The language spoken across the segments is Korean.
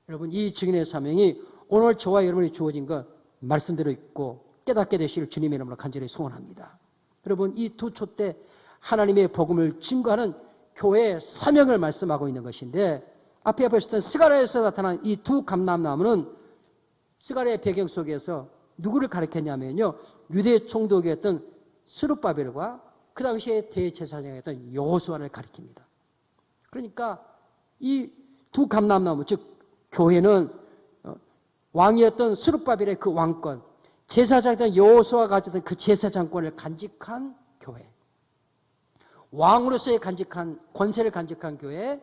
여러분, 이 증인의 사명이 오늘 저와 여러분이 주어진 것 말씀대로 있고 깨닫게 되실 주님의 이름으로 간절히 소원합니다. 여러분, 이 두 촛대 하나님의 복음을 증거하는 교회의 사명을 말씀하고 있는 것인데, 앞에 보셨던 스가랴에서 나타난 이 두 감람나무는 스가랴의 배경 속에서 누구를 가리켰냐면요, 유대 총독이었던 스룹바벨과 그 당시에 대제사장이었던 여호수아를 가리킵니다. 그러니까 이 두 감람나무, 즉 교회는 왕이었던 스룹바벨의 그 왕권, 제사장이었던 여호수아가 가졌던 그 제사장권을 간직한 교회, 왕으로서의 간직한 권세를 간직한 교회,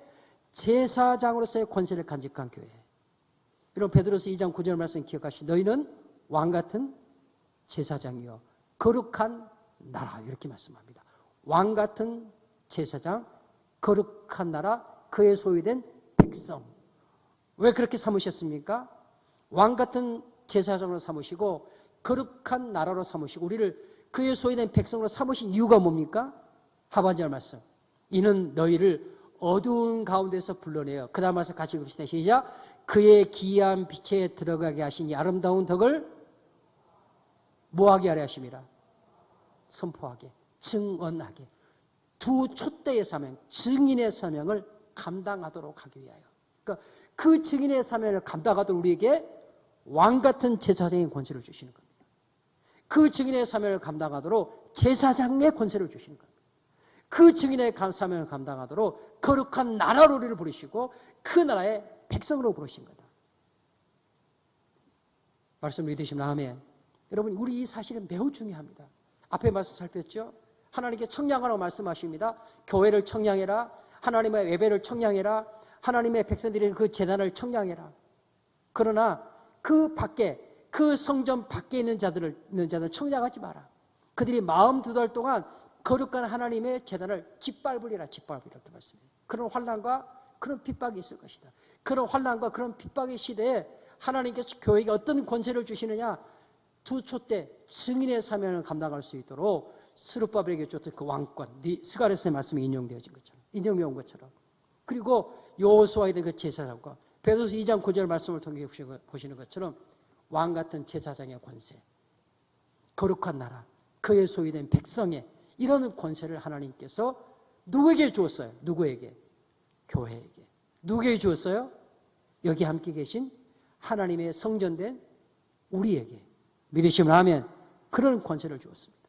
제사장으로서의 권세를 간직한 교회. 여러분, 베드로서 2장 9절 말씀 기억하시죠? 너희는 왕같은 제사장이요 거룩한 나라, 이렇게 말씀합니다. 왕같은 제사장, 거룩한 나라, 그의 소유된 백성. 왜 그렇게 삼으셨습니까? 왕같은 제사장으로 삼으시고 거룩한 나라로 삼으시고 우리를 그의 소유된 백성으로 삼으신 이유가 뭡니까? 하반절 말씀. 이는 너희를 어두운 가운데서 불러내어, 그 다음 말씀 같이 읽읍시다. 시작. 그의 기이한 빛에 들어가게 하시니 아름다운 덕을 뭐하게 하려 하심이라? 선포하게, 증언하게. 두 촛대의 사명, 증인의 사명을 감당하도록 하기 위하여. 그러니까 그 증인의 사명을 감당하도록 우리에게 왕같은 제사장의 권세를 주시는 겁니다. 그 증인의 사명을 감당하도록 제사장의 권세를 주시는 겁니다. 그 증인의 사명을 감당하도록 거룩한 나라로 우리를 부르시고 그 나라의 백성으로 부르신 거다. 말씀 믿으시면 아멘. 여러분, 우리 이 사실은 매우 중요합니다. 앞에 말씀 살폈죠? 하나님께 청량하라고 말씀하십니다. 교회를 청량해라. 하나님의 예배를 청량해라. 하나님의 백성들이 그 재단을 청량해라. 그러나 그 밖에, 그 성전 밖에 있는 자들을 청량하지 마라. 그들이 42달 동안 거룩한 하나님의 재단을 짓밟으리라. 이렇게 말씀해요. 그런 환난과 그런 핍박이 있을 것이다. 그런 환난과 그런 핍박의 시대에 하나님께서 교회에게 어떤 권세를 주시느냐? 두 촛대 증인의 사명을 감당할 수 있도록 스룹바벨에게 줬던 그 왕권, 스가랴서의 말씀이 인용되어진 것처럼, 인용해 온 것처럼, 그리고 여호수아에 대한 그 제사장과 베드로서 2장 9절 말씀을 통해 보시는 것처럼 왕같은 제사장의 권세, 거룩한 나라, 그의 소유된 백성의 이런 권세를 하나님께서 누구에게 주었어요? 누구에게? 교회에게. 누구에게 주었어요? 여기 함께 계신 하나님의 성전된 우리에게. 믿으시면 하면 그런 권세를 주었습니다.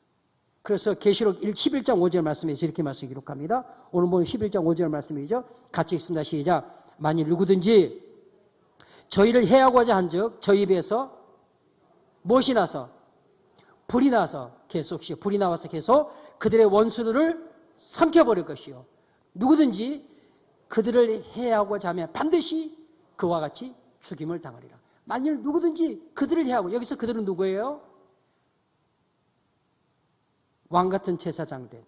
그래서 계시록 11장 5절 말씀에서 이렇게 말씀 기록합니다. 오늘 보면 11장 5절 말씀이죠. 같이 읽습니다. 시작. 만일 누구든지 저희를 해하고자 한즉 저희 입에서 무엇이 나서? 불이 나서 계속 불이 나와서 계속 그들의 원수들을 삼켜버릴 것이요. 누구든지 그들을 해하고자 하면 반드시 그와 같이 죽임을 당하리라. 만일 누구든지 그들을 해하고, 여기서 그들은 누구예요? 왕같은 제사장된,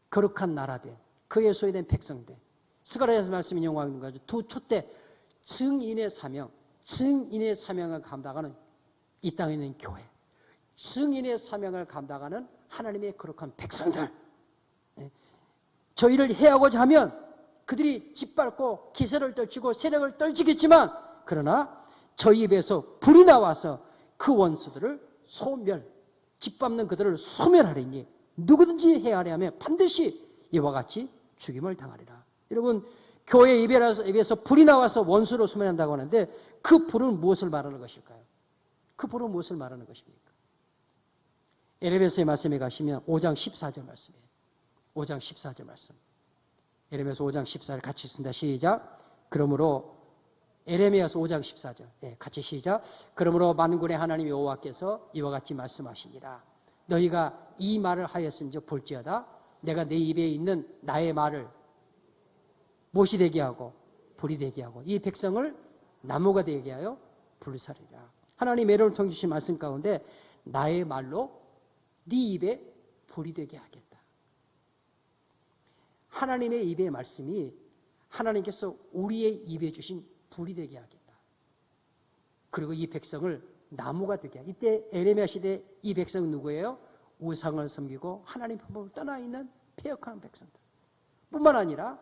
거룩한 나라된, 그의 소유된 백성된, 스가랴에서 말씀 인용하는 거죠. 두 촛대 증인의 사명, 증인의 사명을 감당하는 이 땅에 있는 교회, 증인의 사명을 감당하는 하나님의 거룩한 백성들. 저희를 해하고자 하면 그들이 짓밟고 기세를 떨치고 세력을 떨치겠지만, 그러나 저희 입에서 불이 나와서 그 원수들을 짓밟는 그들을 소멸하리니 누구든지 해하려 하면 반드시 이와 같이 죽임을 당하리라. 여러분, 교회 입에서 불이 나와서 원수를 소멸한다고 하는데 그 불은 무엇을 말하는 것일까요? 그 불은 무엇을 말하는 것입니까? 에레미야서의 말씀에 가시면 5장 14절 말씀이에요. 5장 14절 말씀. 에레미야서 5장 14절 같이 쓴다. 시작. 그러므로 에레미야서 5장 14절. 같이 시작. 그러므로 만군의 하나님 여호와께서 이와 같이 말씀하시니라. 너희가 이 말을 하였은즉 볼지어다. 내가 내 입에 있는 나의 말을 못이 되게 하고 불이 되게 하고 이 백성을 나무가 되게 하여 불사리라. 하나님 애를 통해 주신 말씀 가운데 나의 말로 네 입에 불이 되게 하겠다. 하나님의 입의 말씀이 하나님께서 우리의 입에 주신 불이 되게 하겠다. 그리고 이 백성을 나무가 되게 하겠다. 이때 에레미야 시대 이 백성은 누구예요? 우상을 섬기고 하나님 법을 떠나 있는 패역한 백성들 뿐만 아니라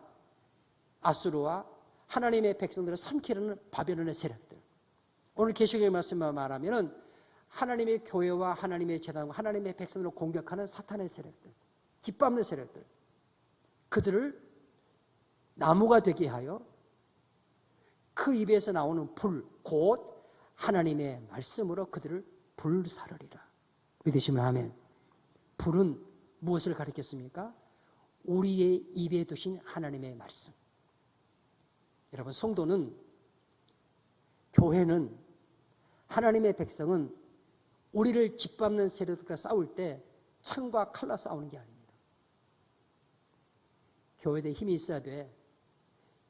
아수르와 하나님의 백성들을 삼키려는 바벨론의 세력들. 오늘 계시록의 말씀만 말하면은 하나님의 교회와 하나님의 제단과 하나님의 백성들을 공격하는 사탄의 세력들, 짓밟는 세력들, 그들을 나무가 되게 하여 그 입에서 나오는 불, 곧 하나님의 말씀으로 그들을 불사르리라. 믿으시면 아멘. 불은 무엇을 가리켰습니까? 우리의 입에 두신 하나님의 말씀. 여러분, 성도는, 교회는, 하나님의 백성은 우리를 짓밟는 세력들과 싸울 때 창과 칼로 싸우는 게 아닙니다. 교회에 힘이 있어야 돼.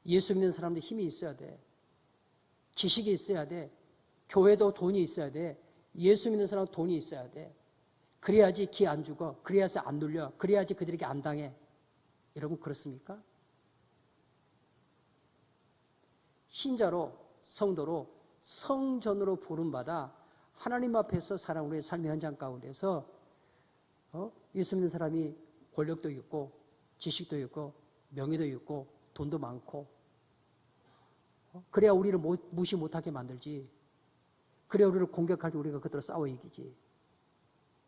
예수 믿는 사람도 힘이 있어야 돼. 지식이 있어야 돼. 교회도 돈이 있어야 돼. 예수 믿는 사람도 돈이 있어야 돼. 그래야지 기 안 죽어. 그래야지 안 눌려. 그래야지 그들에게 안 당해. 여러분, 그렇습니까? 신자로, 성도로, 성전으로 부름받아 하나님 앞에서 살아온 우리의 삶의 현장 가운데서 예수 믿는 사람이 권력도 있고 지식도 있고 명예도 있고 돈도 많고 그래야 우리를 무시 못하게 만들지. 그래야 우리를 공격할 때 우리가 그들을 싸워 이기지.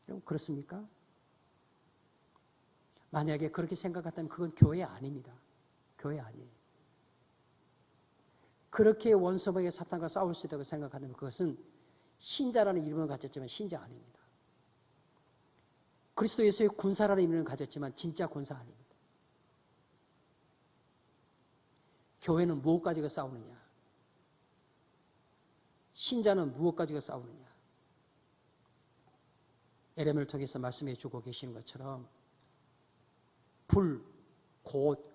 여러분, 그렇습니까? 만약에 그렇게 생각한다면 그건 교회 아닙니다. 교회 아니에요. 그렇게 원수에게 사탄과 싸울 수 있다고 생각한다면 그것은 신자라는 이름을 가졌지만 신자 아닙니다. 그리스도 예수의 군사라는 이름을 가졌지만 진짜 군사 아닙니다. 교회는 무엇 가지고 싸우느냐? 신자는 무엇 가지고 싸우느냐? 에레미야를 통해서 말씀해 주고 계시는 것처럼 불, 곧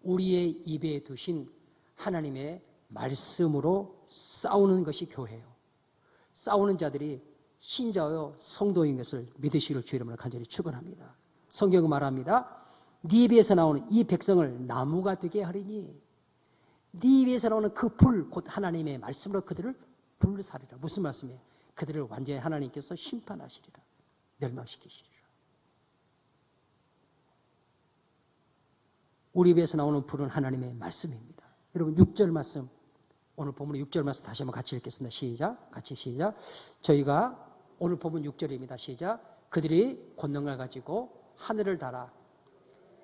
우리의 입에 두신 하나님의 말씀으로 싸우는 것이 교회예요. 싸우는 자들이 신자요 성도인 것을 믿으시기를 주의 이름으로 간절히 축원합니다. 성경은 말합니다. 네 입에서 나오는 이 백성을 나무가 되게 하리니 네 입에서 나오는 그 불, 곧 하나님의 말씀으로 그들을 불사리라. 무슨 말씀이에요? 그들을 완전히 하나님께서 심판하시리라. 멸망시키시리라. 우리 입에서 나오는 불은 하나님의 말씀입니다. 여러분, 6절 말씀, 오늘 본문의 6절 말씀 다시 한번 같이 읽겠습니다. 시작. 같이 시작. 저희가 오늘 본문 6절입니다. 시작. 그들이 권능을 가지고 하늘을 달아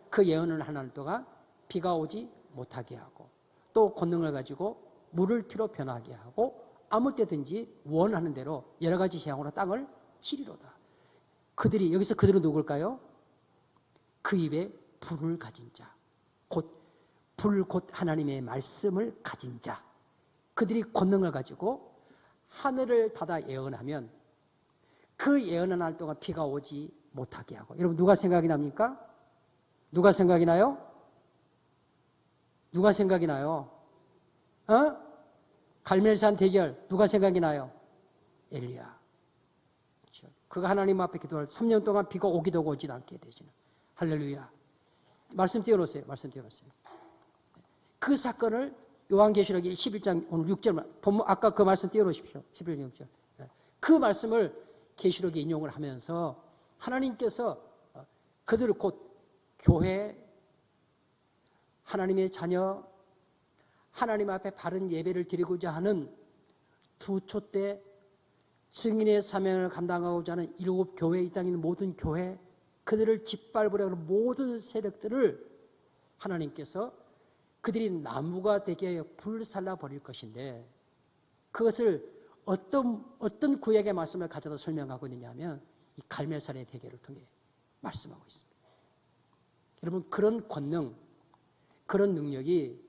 그 예언을 하는 동안 비가 오지 못하게 하고 또 권능을 가지고 물을 피로 변하게 하고 아무 때든지 원하는 대로 여러 가지 재앙으로 땅을 치리로다. 그들이, 여기서 그들은 누굴까요? 그 입에 불을 가진 자, 곧 하나님의 말씀을 가진 자, 그들이 권능을 가지고 하늘을 닫아 예언하면 그 예언을 할 동안 비가 오지 못하게 하고. 여러분, 누가 생각이 납니까? 누가 생각이 나요? 누가 생각이 나요? 갈멜산 대결 누가 생각이 나요? 엘리야. 그렇죠. 그가 하나님 앞에 기도할 3년 동안 비가 오기도 하고 오지도 않게 되지는. 할렐루야. 말씀 띄워놓으세요. 말씀 띄워놓으세요. 그 사건을 요한계시록 11장 오늘 6절 본문 아까 그 말씀 띄워놓으십시오. 11장 6절. 그 말씀을 계시록에 인용을 하면서 하나님께서 그들을 곧 교회, 하나님의 자녀, 하나님 앞에 바른 예배를 드리고자 하는 두 촛대 증인의 사명을 감당하고자 하는 7 교회, 이 땅에 있는 모든 교회, 그들을 짓밟으려 하는 모든 세력들을 하나님께서 그들이 나무가 되게 하여 불살라 버릴 것인데, 그것을 어떤 구약의 말씀을 가져다 설명하고 있느냐면 이 갈멜산의 대계를 통해 말씀하고 있습니다. 여러분, 그런 권능, 그런 능력이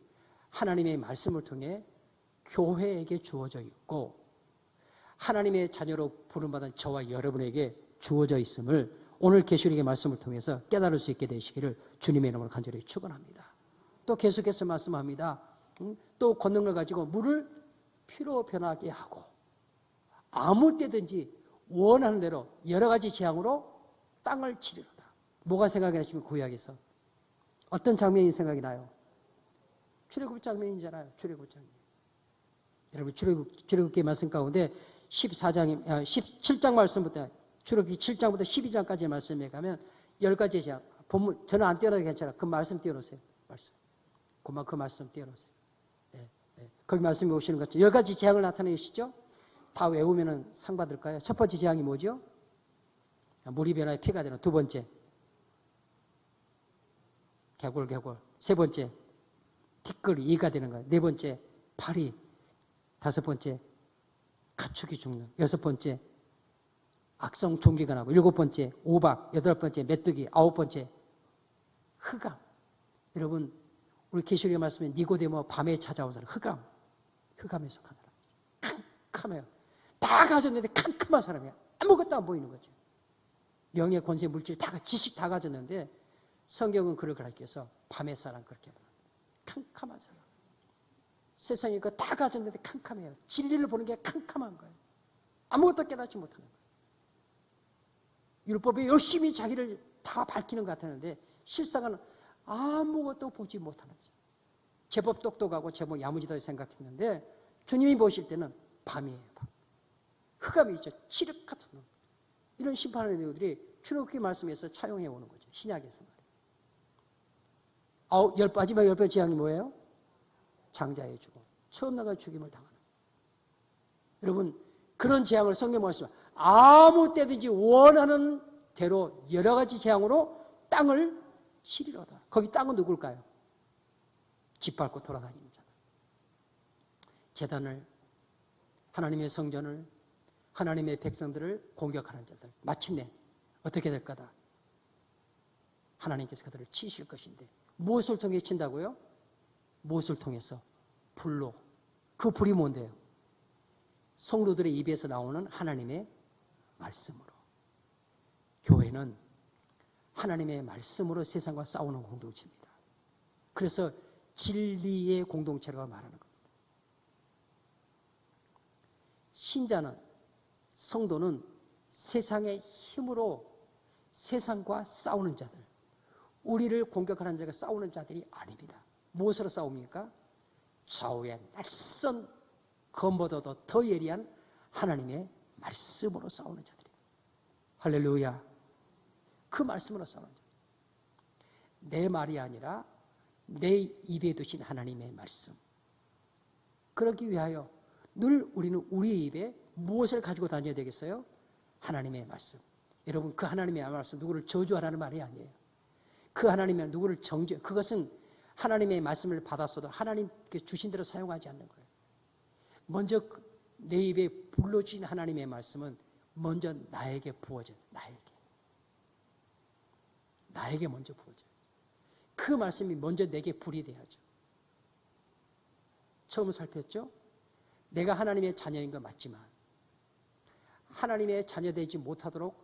하나님의 말씀을 통해 교회에게 주어져 있고 하나님의 자녀로 부름받은 저와 여러분에게 주어져 있음을 오늘 계시록의 말씀을 통해서 깨달을 수 있게 되시기를 주님의 이름으로 간절히 축원합니다. 또 계속해서 말씀합니다. 또 권능을 가지고 물을 피로 변하게 하고 아무 때든지 원하는 대로 여러 가지 재앙으로 땅을 치리로다. 뭐가 생각이 나시면 구약에서 어떤 장면이 생각이 나요? 출애굽 장면이잖아요. 출애굽 장면. 여러분, 출애굽기 말씀 가운데 17장 말씀부터 출애굽기 7장부터 12장까지의 말씀에 가면 10가지 재앙. 본문 저는 안 띄워놔도 괜찮아. 그 말씀 띄워놓으세요. 말씀. 그 말씀 띄워놓으세요. 네. 거기 말씀해 보시는 것처럼 10가지 재앙을 나타내시죠. 다 외우면 상 받을까요? 첫 번째 재앙이 뭐죠? 물이 변화에 피가 되는. 두 번째 개골. 세 번째 티끌이 이가 되는 거예요. 네 번째 파리. 다섯 번째 가축이 죽는. 여섯 번째 악성 종기가 나고. 일곱 번째 오박. 여덟 번째 메뚜기. 아홉 번째 흑암. 여러분 우리 계시록의 말씀에 니고데모 밤에 찾아온 사람 흑암에 속한 사람. 캄캄해요. 다 가졌는데 캄캄한 사람이야. 아무것도 안 보이는 거죠. 명예, 권세, 물질 다 지식 다 가졌는데 성경은 그를 가르쳐서 밤의 사람 그렇게 말합니다. 캄캄한 사람. 세상에 그거 다 가졌는데 캄캄해요. 진리를 보는 게 캄캄한 거예요. 아무것도 깨닫지 못하는 거예요. 율법에 열심히 자기를 다 밝히는 것 같았는데 실상은 아무것도 보지 못하는 거죠. 제법 똑똑하고 제법 야무지다고 생각했는데 주님이 보실 때는 밤이에요. 밤. 흑암이 있죠. 칠흑 같은 놈. 이런 심판하는 내용들이 출애굽기 말씀에서 차용해 오는 거죠. 신약에서 말이에요. 마지막 10번째 재앙이 뭐예요? 장자의 죽음. 처음 나가 죽임을 당하는. 여러분 그런 재앙을 성경 말씀 아무 때든지 원하는 대로 여러 가지 재앙으로 땅을 치리로다. 거기 땅은 누굴까요? 짓밟고 돌아다니는 자들. 제단을, 하나님의 성전을, 하나님의 백성들을 공격하는 자들. 마침내 어떻게 될 거다? 하나님께서 그들을 치실 것인데 무엇을 통해 친다고요? 무엇을 통해서? 불로. 그 불이 뭔데요? 성도들의 입에서 나오는 하나님의 말씀으로. 교회는 하나님의 말씀으로 세상과 싸우는 공동체입니다. 그래서 진리의 공동체라고 말하는 겁니다. 신자는, 성도는 세상의 힘으로 세상과 싸우는 자들, 우리를 공격하는 자가 싸우는 자들이 아닙니다. 무엇으로 싸웁니까? 좌우의 낯선 검보다도 더 예리한 하나님의 말씀으로 싸우는 자들입니다. 할렐루야. 그 말씀으로 싸우는 자들. 내 말이 아니라 내 입에 두신 하나님의 말씀. 그러기 위하여 늘 우리는 우리 입에 무엇을 가지고 다녀야 되겠어요? 하나님의 말씀. 여러분 그 하나님의 말씀 누구를 저주하라는 말이 아니에요. 그 하나님의 누구를 정죄. 그것은 하나님의 말씀을 받았어도 하나님께 주신 대로 사용하지 않는 거예요. 먼저 내 입에 불러주신 하나님의 말씀은 먼저 나에게 부어져요. 나에게 먼저 부어져요. 그 말씀이 먼저 내게 불이 돼야죠. 처음 살폈죠? 내가 하나님의 자녀인 건 맞지만 하나님의 자녀되지 못하도록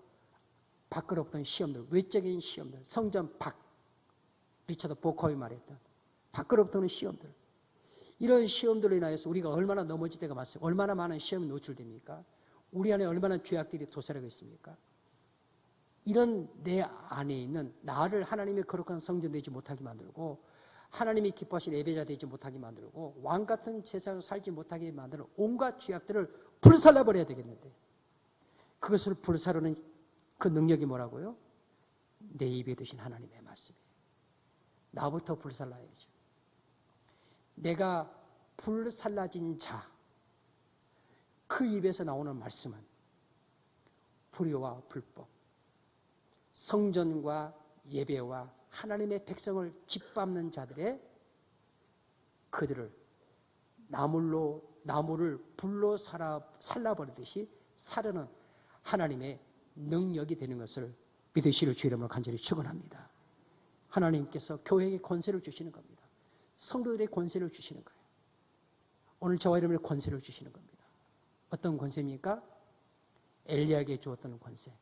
밖으로부터 시험들, 외적인 시험들, 성전 밖, 리처드 보커이 말했던 밖으로부터는 시험들. 이런 시험들로 인하여서 우리가 얼마나 넘어질 때가 많습니다. 얼마나 많은 시험에 노출됩니까? 우리 안에 얼마나 죄악들이 도사리고 있습니까? 이런 내 안에 있는 나를 하나님의 거룩한 성전 되지 못하게 만들고 하나님이 기뻐하신 예배자 되지 못하게 만들고 왕같은 제사로 살지 못하게 만드는 온갖 죄악들을 불살라버려야 되겠는데 그것을 불사르는 그 능력이 뭐라고요? 내 입에 두신 하나님의 말씀이에요. 나부터 불살라야죠. 내가 불살라진 자, 그 입에서 나오는 말씀은 불의와 불법, 성전과 예배와 하나님의 백성을 짓밟는 자들의 그들을 나무를 불로 살라버리듯이 사르는 하나님의 능력이 되는 것을 믿으시를 주 이름으로 간절히 축원합니다. 하나님께서 교회에게 권세를 주시는 겁니다. 성도들의 권세를 주시는 거예요. 오늘 저와 여러분의 권세를 주시는 겁니다. 어떤 권세입니까? 엘리야에게 주었던 권세,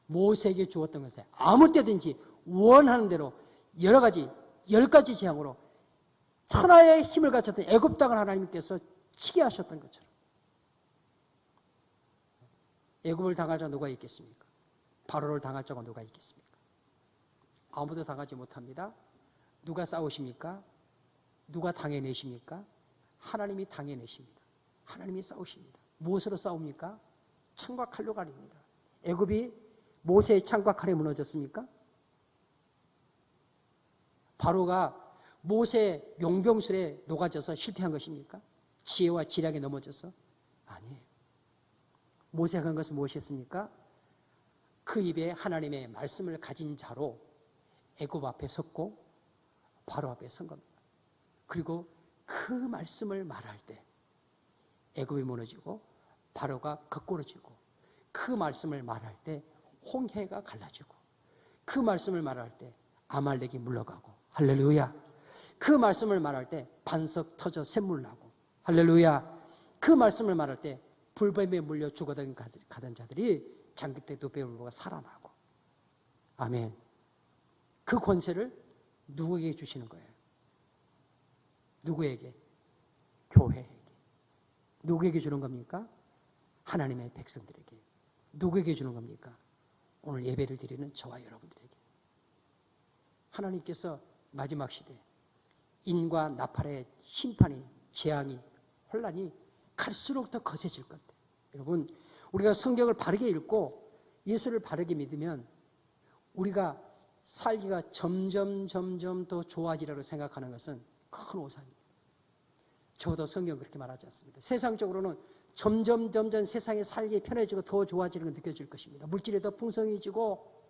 모세에게 주었던 권세. 아무 때든지 원하는 대로 여러 가지 10가지 재앙으로 천하의 힘을 갖췄던 애굽 땅을 하나님께서 치게 하셨던 것처럼. 애굽을 당할 자가 누가 있겠습니까? 바로를 당할 자가 누가 있겠습니까? 아무도 당하지 못합니다. 누가 싸우십니까? 누가 당해내십니까? 하나님이 당해내십니다. 하나님이 싸우십니다. 무엇으로 싸웁니까? 창과 칼로 가립니다. 애굽이 모세의 창과 칼에 무너졌습니까? 바로가 모세 용병술에 녹아져서 실패한 것입니까? 지혜와 지략에 넘어져서? 아니에요. 모세가 한 것은 무엇이었습니까? 그 입에 하나님의 말씀을 가진 자로 애굽 앞에 섰고 바로 앞에 선 겁니다. 그리고 그 말씀을 말할 때 애굽이 무너지고 바로가 거꾸러지고, 그 말씀을 말할 때 홍해가 갈라지고, 그 말씀을 말할 때 아말렉이 물러가고, 할렐루야. 그 말씀을 말할 때 반석 터져 샘물 나고, 할렐루야. 그 말씀을 말할 때 불뱀에 물려 죽어가던 자들이 장기때 노뱀을 보고 살아나고, 아멘. 그 권세를 누구에게 주시는 거예요? 누구에게? 교회에게. 누구에게 주는 겁니까? 하나님의 백성들에게. 누구에게 주는 겁니까? 오늘 예배를 드리는 저와 여러분들에게. 하나님께서 마지막 시대 인과 나팔의 심판이, 재앙이, 혼란이 갈수록 더 거세질 건데, 여러분, 우리가 성경을 바르게 읽고 예수를 바르게 믿으면 우리가 살기가 점점 더 좋아지라고 생각하는 것은 큰 오산이에요. 저도 성경 그렇게 말하지 않습니다. 세상적으로는 점점 세상에 살기 편해지고 더 좋아지는 건 느껴질 것입니다. 물질이 더 풍성해지고.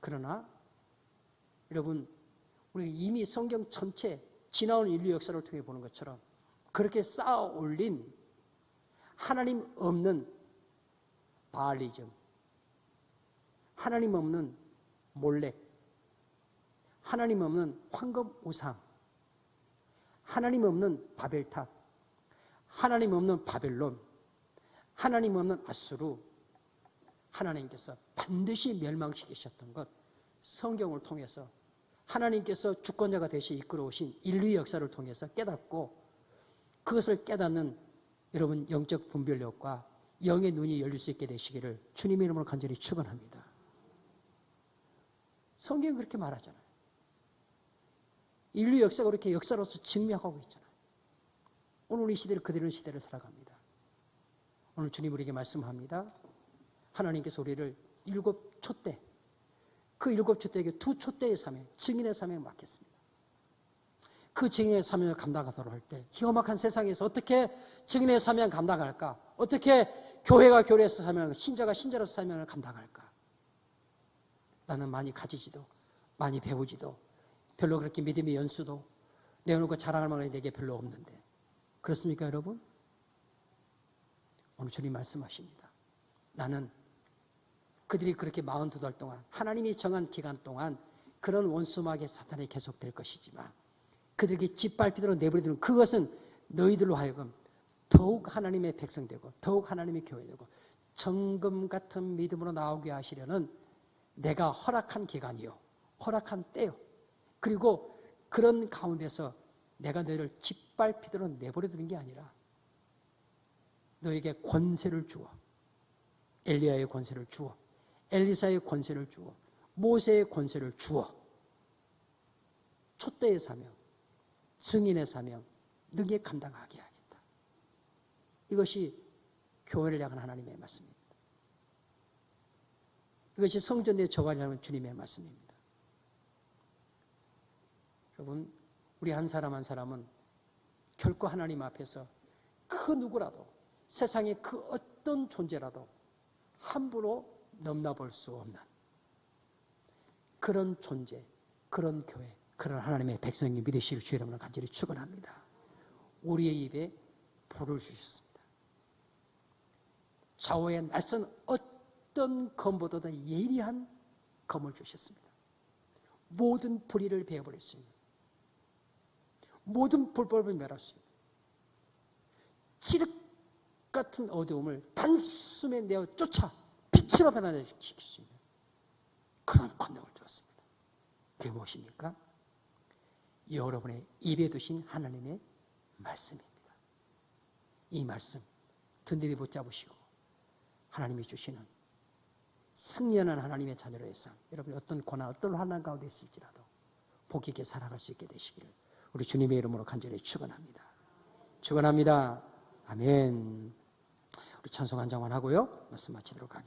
그러나 여러분, 우리 이미 성경 전체 지나온 인류 역사를 통해 보는 것처럼 그렇게 쌓아 올린 하나님 없는 바알리즘, 하나님 없는 몰렉, 하나님 없는 황금 우상, 하나님 없는 바벨탑, 하나님 없는 바벨론, 하나님 없는 아수르, 하나님께서 반드시 멸망시키셨던 것, 성경을 통해서 하나님께서 주권자가 되시 이끌어 오신 인류 역사를 통해서 깨닫고, 그것을 깨닫는 여러분 영적 분별력과 영의 눈이 열릴 수 있게 되시기를 주님의 이름으로 간절히 축원합니다. 성경은 그렇게 말하잖아요. 인류 역사가 그렇게 역사로서 증명하고 있잖아요. 오늘 이 시대를 그대로 시대를 살아갑니다. 오늘 주님 우리에게 말씀합니다. 하나님께서 우리를 7촛대, 그 7촛대에게 2촛대의 사명, 증인의 사명을 맡겼습니다. 그 증인의 사명을 감당하도록 할 때 험악한 세상에서 어떻게 증인의 사명을 감당할까? 어떻게 교회가 교회에서 사명을, 신자가 신자로서 사명을 감당할까? 나는 많이 가지지도, 많이 배우지도, 별로 그렇게 믿음의 연수도 내어놓고 자랑할 만한 내게 별로 없는데, 그렇습니까 여러분? 오늘 주님 말씀하십니다. 나는 그들이 그렇게 42달 동안, 하나님이 정한 기간 동안 그런 원수마귀의 사탄이 계속될 것이지만 그들에게 짓밟히도록 내버려두는, 그것은 너희들로 하여금 더욱 하나님의 백성 되고 더욱 하나님의 교회 되고 정금 같은 믿음으로 나오게 하시려는 내가 허락한 기간이요, 허락한 때요. 그리고 그런 가운데서 내가 너희를 짓밟히도록 내버려두는 게 아니라 너에게 권세를 주어, 엘리야의 권세를 주어, 엘리사의 권세를 주어, 모세의 권세를 주어 촛대의 사명, 증인의 사명 능히 감당하게 하겠다. 이것이 교회를 향한 하나님의 말씀입니다. 이것이 성전의 저관을 향한 주님의 말씀입니다. 여러분, 우리 한 사람 한 사람은 결코 하나님 앞에서 그 누구라도, 세상의 그 어떤 존재라도 함부로 넘나볼 수 없는 그런 존재, 그런 교회, 그런 하나님의 백성이 믿으시길 주의 이름으로 간절히 축원합니다. 우리의 입에 불을 주셨습니다. 좌우의 낯선 어떤 검보다도 예리한 검을 주셨습니다. 모든 불의를 베어버릴 수 있는, 모든 불법을 멸할 수 있는, 칠흑 같은 어두움을 단숨에 내어 쫓아 빛으로 변화시킬 수 있는 그런 권능을 주었습니다. 그게 무엇입니까? 여러분의 입에 두신 하나님의 말씀입니다. 이 말씀 든든히 붙잡으시고 하나님이 주시는 승리하는 하나님의 자녀로 해서 여러분이 어떤 고난, 어떤 환난 가운데 있을지라도 복 있게 살아갈 수 있게 되시기를 우리 주님의 이름으로 간절히 축원합니다. 축원합니다. 아멘. 우리 찬송 한 장만 하고요, 말씀 마치도록 하겠습니다.